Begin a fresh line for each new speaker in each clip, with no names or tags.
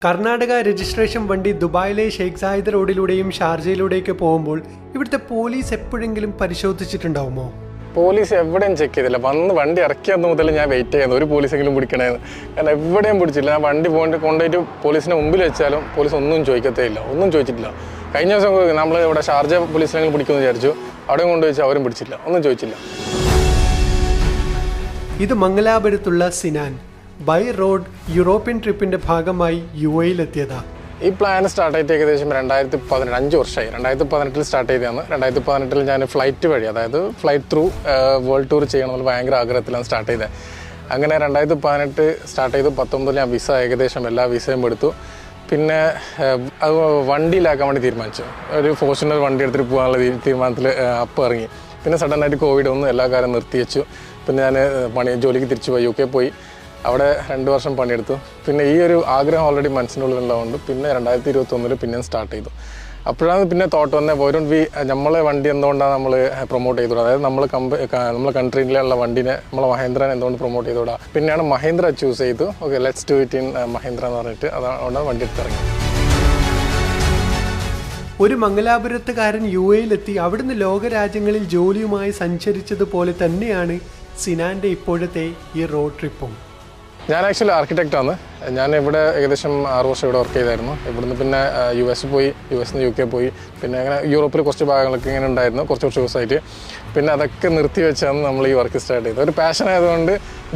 Karnataka registration വണ്ടി ദുബായിലെ Sheikh Zayed റോഡിലൂടെയും ഷാർജയിലൂടെയൊക്കെ പോകുമ്പോൾ ഇവിടുത്തെ പോലീസ് എപ്പോഴെങ്കിലും പരിശോധിച്ചിട്ടുണ്ടാവുമോ?
പോലീസ് എവിടെയും ചെക്ക് ചെയ്തില്ല. വണ്ടി ഇറക്കിയത് മുതൽ ഞാൻ വെയിറ്റ് ചെയ്യുന്നു ഒരു പോലീസെങ്കിലും പിടിക്കണേന്ന്. കാരണം എവിടെയും പിടിച്ചില്ല. ഞാൻ വണ്ടി കൊണ്ടുപോയിട്ട് പോലീസിനെ മുമ്പിൽ വെച്ചാലും പോലീസ് ഒന്നും ചോദിക്കത്തേ ഇല്ല, ഒന്നും ചോദിച്ചിട്ടില്ല. കഴിഞ്ഞ ദിവസം നമ്മൾ ഇവിടെ ഷാർജ പോലീസിനെങ്കിലും പിടിക്കുമെന്ന് വിചാരിച്ചു. അവിടെ കൊണ്ടുവച്ചാൽ അവരും പിടിച്ചില്ല, ഒന്നും ചോദിച്ചില്ല.
ഇത് മംഗലാപുരത്തുള്ള സിനാൻ ബൈ റോഡ് യൂറോപ്യൻ ട്രിപ്പിന്റെ ഭാഗമായി UAE-ലെത്തിയതാ.
ഈ പ്ലാൻ സ്റ്റാർട്ട് ആയിട്ട് ഏകദേശം 2018, 5 വർഷമായി. 2018 സ്റ്റാർട്ട് ചെയ്തതാണ്. 2018 ഞാൻ ഫ്ലൈറ്റ് വഴി, അതായത് ഫ്ലൈറ്റ് ത്രൂ വേൾഡ് ടൂർ ചെയ്യണമെന്ന് ഭയങ്കര ആഗ്രഹത്തിലാണ് സ്റ്റാർട്ട് ചെയ്തത്. അങ്ങനെ 2018 സ്റ്റാർട്ട് ചെയ്തു. 19 ഞാൻ വിസ ഏകദേശം എല്ലാ വിസയും എടുത്തു. പിന്നെ അത് വണ്ടിയിലാക്കാൻ വേണ്ടി തീരുമാനിച്ചു. ഒരു ഫോർച്യൂണർ വണ്ടി എടുത്തിട്ട് പോകാനുള്ള തീരുമാനത്തിൽ അപ്പം ഇറങ്ങി. പിന്നെ സഡനായിട്ട് കോവിഡ് വന്നു, എല്ലാ കാര്യം നിർത്തിവെച്ചു. പിന്നെ ഞാൻ ജോലിക്ക് തിരിച്ചു പോയി, UK പോയി. അവിടെ 2 വർഷം പണിയെടുത്തു. പിന്നെ ഈ ഒരു ആഗ്രഹം ഓൾറെഡി മനസ്സിനുള്ളിലുള്ളതുകൊണ്ട് പിന്നെ 2021 പിന്നെയും സ്റ്റാർട്ട് ചെയ്തു. അപ്പോഴാണ് പിന്നെ തോട്ട് വന്നത്, നമ്മളെ വണ്ടി എന്തുകൊണ്ടാണ് നമ്മൾ പ്രൊമോട്ട് ചെയ്തുകൂടാ, അതായത് നമ്മളെ കൺട്രിയിലുള്ള വണ്ടീനെ, നമ്മളെ മഹേന്ദ്രനെ എന്തുകൊണ്ട് പ്രൊമോട്ട് ചെയ്തുകൂടാ. പിന്നെയാണ് മഹേന്ദ്ര ചൂസ് ചെയ്തു. Okay, let's do it in Mahendra എന്ന് പറഞ്ഞിട്ട് അതുകൊണ്ടാണ് വണ്ടി എടുത്തിറങ്ങി.
ഒരു മംഗലാപുരത്തുകാരൻ UAE-ലെത്തി അവിടുന്ന് ലോകരാജ്യങ്ങളിൽ ജോലിയുമായി സഞ്ചരിച്ചതുപോലെ തന്നെയാണ് സിനാൻ്റെ ഇപ്പോഴത്തെ ഈ റോഡ് ട്രിപ്പും.
ഞാൻ ആക്ച്വലി ആർക്കിടെക്റ്റാണ്. ഞാൻ ഇവിടെ ഏകദേശം 6 വർഷം ഇവിടെ വർക്ക് ചെയ്തായിരുന്നു. ഇവിടുന്ന് പിന്നെ US പോയി, US UK പോയി. പിന്നെ അങ്ങനെ യൂറോപ്പിൽ കുറച്ച് ഭാഗങ്ങളൊക്കെ ഇങ്ങനെ ഉണ്ടായിരുന്നു കുറച്ച് ദിവസമായിട്ട്. പിന്നെ അതൊക്കെ നിർത്തി വെച്ചാണ് നമ്മൾ ഈ വർക്ക് സ്റ്റാർട്ട് ചെയ്തത്. ഒരു പാഷൻ ആയതുകൊണ്ട്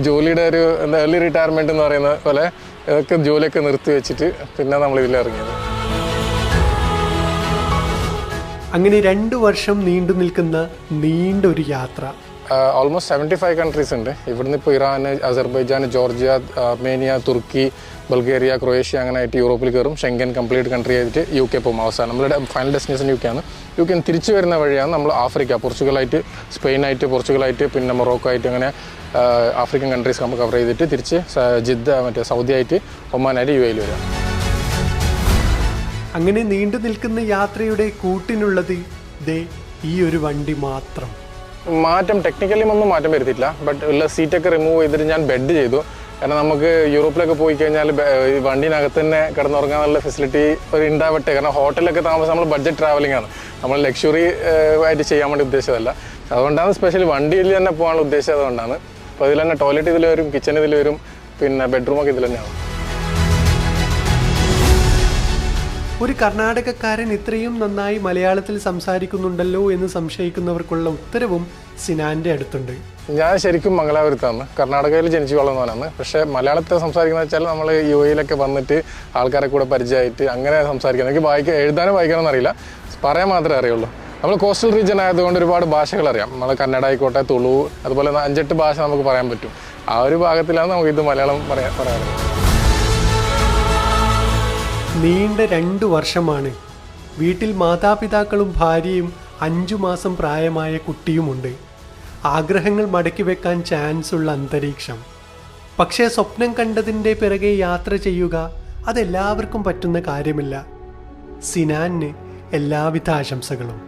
ജോലിയുടെ ഒരു ഏർലി റിട്ടയർമെൻറ്റ് എന്ന് പറയുന്ന പോലെ ഇതൊക്കെ ജോലിയൊക്കെ നിർത്തി വെച്ചിട്ട് പിന്നെ നമ്മൾ ഇതിലിറങ്ങിയത്.
അങ്ങനെ 2 വർഷം നീണ്ടു നിൽക്കുന്ന നീണ്ടൊരു യാത്ര.
ഓൾമോസ്റ്റ് 75 കൺട്രീസ് ഉണ്ട്. ഇവിടുന്ന് ഇപ്പോൾ ഇറാൻ, അസർബൈജാൻ, ജോർജിയ, അർമേനിയ, തുർക്കി, ബൾഗേറിയ, ക്രൊയേഷ്യ അങ്ങനെ ആയിട്ട് യൂറോപ്പിൽ കയറും. ഷെങ്കൻ കംപ്ലീറ്റ് കൺട്രി ആയിട്ട് UK പോകും. അവസാനം നമ്മളുടെ ഫൈനൽ ഡെസ്റ്റിനേഷൻ UK ആണ്. UK തിരിച്ചു വരുന്ന വഴിയാണ് നമ്മൾ ആഫ്രിക്ക, പോർച്ചുഗലായിട്ട്, സ്പെയിനായിട്ട്, പോർച്ചുഗലായിട്ട്, പിന്നെ മൊറോക്കോ ആയിട്ട് അങ്ങനെ ആഫ്രിക്കൻ കൺട്രീസ് നമ്മൾ കവർ ചെയ്തിട്ട് തിരിച്ച് ജിദ്ദ, സൗദി ആയിട്ട്, ഒമാനായിട്ട് UAE വരിക.
അങ്ങനെ നീണ്ടു നിൽക്കുന്ന യാത്രയുടെ കൂട്ടിനുള്ളത് ഈ ഒരു വണ്ടി മാത്രം.
മാറ്റം ടെക്നിക്കലി ഒന്നും മാറ്റം വരുത്തിയില്ല. ബട്ട് ഉള്ള സീറ്റൊക്കെ റിമൂവ് ചെയ്തിട്ട് ഞാൻ ബെഡ് ചെയ്തു. കാരണം നമുക്ക് യൂറോപ്പിലൊക്കെ പോയി കഴിഞ്ഞാൽ ഈ വണ്ടീനകത്ത് തന്നെ കിടന്നുറങ്ങാനുള്ള ഫെസിലിറ്റി ഒരു ഉണ്ടാവട്ടെ. കാരണം ഹോട്ടലൊക്കെ താമസം നമ്മൾ ബഡ്ജറ്റ് ട്രാവലിംഗ് ആണ്, നമ്മൾ ലക്ഷറി ആയിട്ട് ചെയ്യാൻ വേണ്ടി ഉദ്ദേശിച്ചതല്ല. അതുകൊണ്ടാണ് സ്പെഷ്യലി വണ്ടിയിൽ തന്നെ പോകാനുള്ള ഉദ്ദേശം. അതുകൊണ്ടാണ്. അപ്പോൾ ഇതിൽ തന്നെ ടോയ്ലറ്റ് ഇതിൽ വരും, കിച്ചൺ ഇതിൽ വരും, പിന്നെ ബെഡ്റൂമൊക്കെ ഇതിൽ തന്നെയാണ്.
ഒരു കർണാടകക്കാരൻ ഇത്രയും നന്നായി മലയാളത്തിൽ സംസാരിക്കുന്നുണ്ടല്ലോ എന്ന് സംശയിക്കുന്നവർക്കുള്ള ഉത്തരവും സിനാൻ്റെ അടുത്തുണ്ട്.
ഞാൻ ശരിക്കും മംഗലാപുരത്താണ്, കർണാടകയിൽ ജനിച്ചു വളർന്നവനാണ്. പക്ഷേ മലയാളത്തിൽ സംസാരിക്കുന്നത് വെച്ചാൽ നമ്മൾ UAE-ലൊക്കെ വന്നിട്ട് ആൾക്കാരെ കൂടെ പരിചയമായിട്ട് അങ്ങനെ സംസാരിക്കുന്നത്. എനിക്ക് എഴുതാനും വായിക്കാനൊന്നും അറിയില്ല, പറയാൻ മാത്രമേ അറിയുള്ളൂ. നമ്മൾ കോസ്റ്റൽ റീജിയൻ ആയതുകൊണ്ട് ഒരുപാട് ഭാഷകൾ അറിയാം. നമ്മൾ കന്നഡ ആയിക്കോട്ടെ, തുളു, അതുപോലെ 5-8 ഭാഷ നമുക്ക് പറയാൻ പറ്റും. ആ ഒരു ഭാഗത്തിലാണ് നമുക്കിത് മലയാളം പറയാറുള്ളത്.
നീണ്ട 2 വർഷമാണ്. വീട്ടിൽ മാതാപിതാക്കളും ഭാര്യയും 5 മാസം പ്രായമായ കുട്ടിയുമുണ്ട്. ആഗ്രഹങ്ങൾ മടക്കി വെക്കാൻ ചാൻസ് ഉള്ള അന്തരീക്ഷം. പക്ഷേ സ്വപ്നം കണ്ടതിൻ്റെ പിറകെ യാത്ര ചെയ്യുക അതെല്ലാവർക്കും പറ്റുന്ന കാര്യമില്ല. സിനാന് എല്ലാവിധ ആശംസകളും.